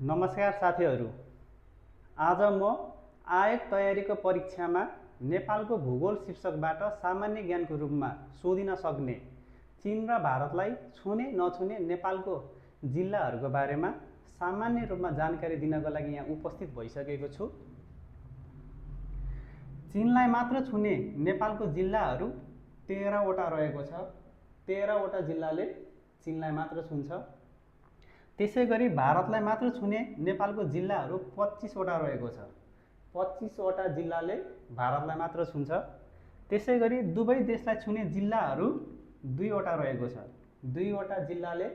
नमस्कार साथीहरू। आज म आयोग तयारीको परीक्षामा नेपालको भूगोल शीर्षकबाट सामान्य ज्ञानको रूपमा सोधिन सक्ने चीन र भारतलाई छुने नछुने नेपालको जिल्लाहरूको बारेमा सामान्य रूपमा जानकारी दिनको लागि यहाँ उपस्थित भइसकेको छु। चीनलाई मात्र छुने नेपालको जिल्लाहरू 13 वटा रहेको छ। 13 वटा जिल्लाले चीनलाई मात्र छुन्छ। त्यसैगरी भारतलाई मात्र छुने नेपालको जिल्लाहरू 25 वटा रहेको छ। 25 वटा जिल्लाले भारतलाई मात्र छुन्छ। त्यसैगरी दुवै देशलाई छुने जिल्लाहरू 2 वटा रहेको छ। 2 वटा जिल्लाले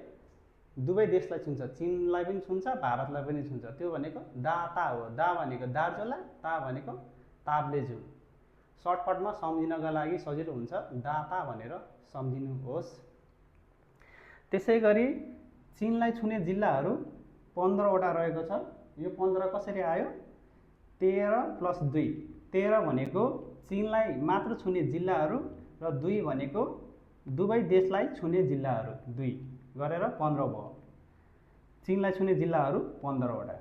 दुवै देशलाई छुन्छ, चीनलाई पनि छुन्छ, भारतलाई पनि छुन्छ। त्यो भनेको दा ता हो। दा भनेको दार्चुला, ता भनेको ताप्लेजुङ। सर्टकटमा सम्झिनका लागि सजिलो हुन्छ, दा ता भनेर सम्झिनुहोस्। त्यसैगरी चीनलाई छुने जिल्लाहरू 15 वटा रहेको छ। यो 15 कसरी आयो? 13 + 2। 13 भनेको चीनलाई मात्र छुने जिल्लाहरू र 2 भनेको दुवै देशलाई छुने जिल्लाहरू, 2 गरेर 15 भयो। चीनलाई छुने जिल्लाहरू 15 वटा।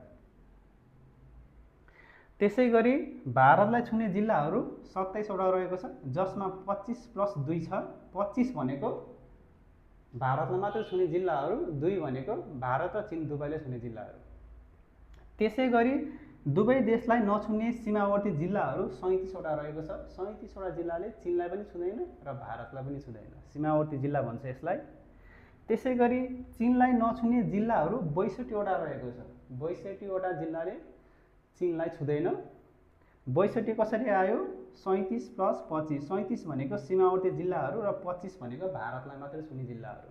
त्यसैगरी भारतलाई छुने जिल्लाहरू 27 वटा रहेको छ, जसमा 25 + 2 छ। 25 भनेको भारतलाई मात्र छुने जिल्लाहरू, 2 भनेको भारत र चीन दुवैले छुने जिल्लाहरू। त्यसैगरी दुवै देशलाई नछुने सीमावर्ती जिल्लाहरू 37 वटा रहेको छ। 37 वटा जिल्लाले चीनलाई पनि छुँदैन र भारतलाई पनि छुँदैन, सीमावर्ती जिल्ला भन्छ यसलाई। त्यसैगरी चीनलाई नछुने जिल्लाहरू 62 वटा रहेको छ। 62 वटा जिल्लाले चीनलाई छुँदैन। 62 कसरी आयो? 37 + 25। 37 भनेको सीमावर्ती जिल्लाहरू र 25 भनेको भारतलाई मात्र छुने जिल्लाहरू।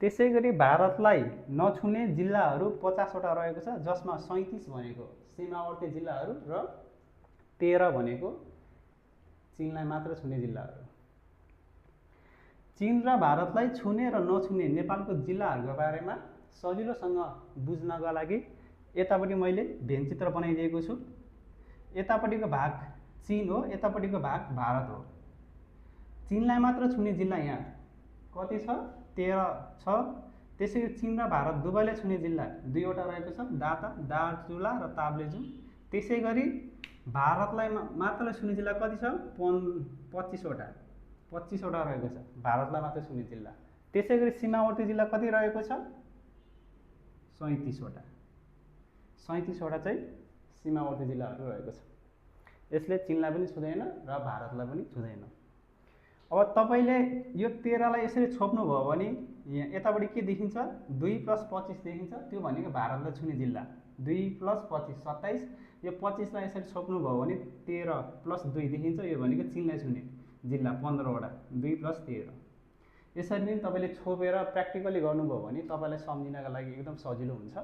त्यसैगरी भारतलाई नछुने जिल्लाहरू 50 वटा रहेको छ, जसमा 37 भनेको सीमावर्ती जिल्लाहरू र 13 भनेको चीनलाई मात्र छुने जिल्लाहरू। चीन र भारतलाई छुने र नछुने नेपालको जिल्लाहरूको बारेमा सजिलोसँग बुझ्नका लागि यतापट्टि मैले भेनचित्र बनाइदिएको छु। यतापट्टिको भाग चीन हो, यतापट्टिको भाग भारत हो। चीनलाई मात्र छुने जिल्ला यहाँ कति छ? 13 छ। त्यसैगरी चीन र भारत दुवैलाई छुने जिल्ला 2 वटा रहेको छ, दार्चुला र ताप्लेजुङ। त्यसैगरी भारतलाई मात्र छुने जिल्ला कति छ? 25 वटा। 25 वटा रहेको छ भारतलाई मात्र छुने जिल्ला। त्यसैगरी सीमावर्ती जिल्ला कति रहेको छ? 37 वटा। 37 वटा चाहिँ सीमावर्ती जिल्लाहरू रहेको छ। यसले चीनलाई पनि छुँदैन र भारतलाई पनि छुँदैन। अब तपाईँले यो 13 लाई यसरी छोप्नुभयो भने यहाँ यतापट्टि के देखिन्छ? 2 + 25 देखिन्छ। त्यो भनेको भारतलाई छुने जिल्ला। 2 + 25 27। यो 25 लाई यसरी छोप्नुभयो भने 13 + 2 देखिन्छ। यो भनेको चीनलाई छुने जिल्ला 15 वटा। 2 + 13। यसरी नै तपाईँले छोपेर प्र्याक्टिकली गर्नुभयो भने तपाईँलाई सम्झिनका लागि एकदम सजिलो हुन्छ।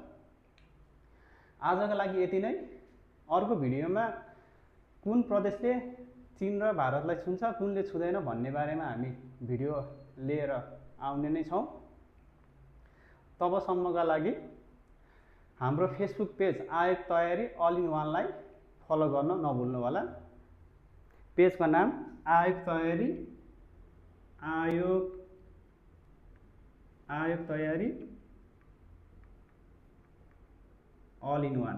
आजका लागि यति नै। अर्को भिडियोमा कुन प्रदेशले चीन र भारतलाई छुन्छ, कुनले छुँदैन भन्ने बारेमा हामी भिडियो लिएर आउने नै छौँ। तबसम्मका लागि हाम्रो फेसबुक पेज आयोग तयारी अल इन वानलाई फलो गर्न नभुल्नु होला। पेजको नाम आयोग तयारी all in one.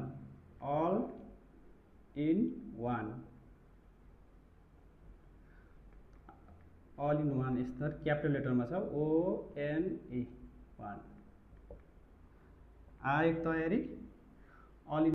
All in one स्तर क्यापिटल लेटरमा छ, ONE 1। आयोग तयारी अल इन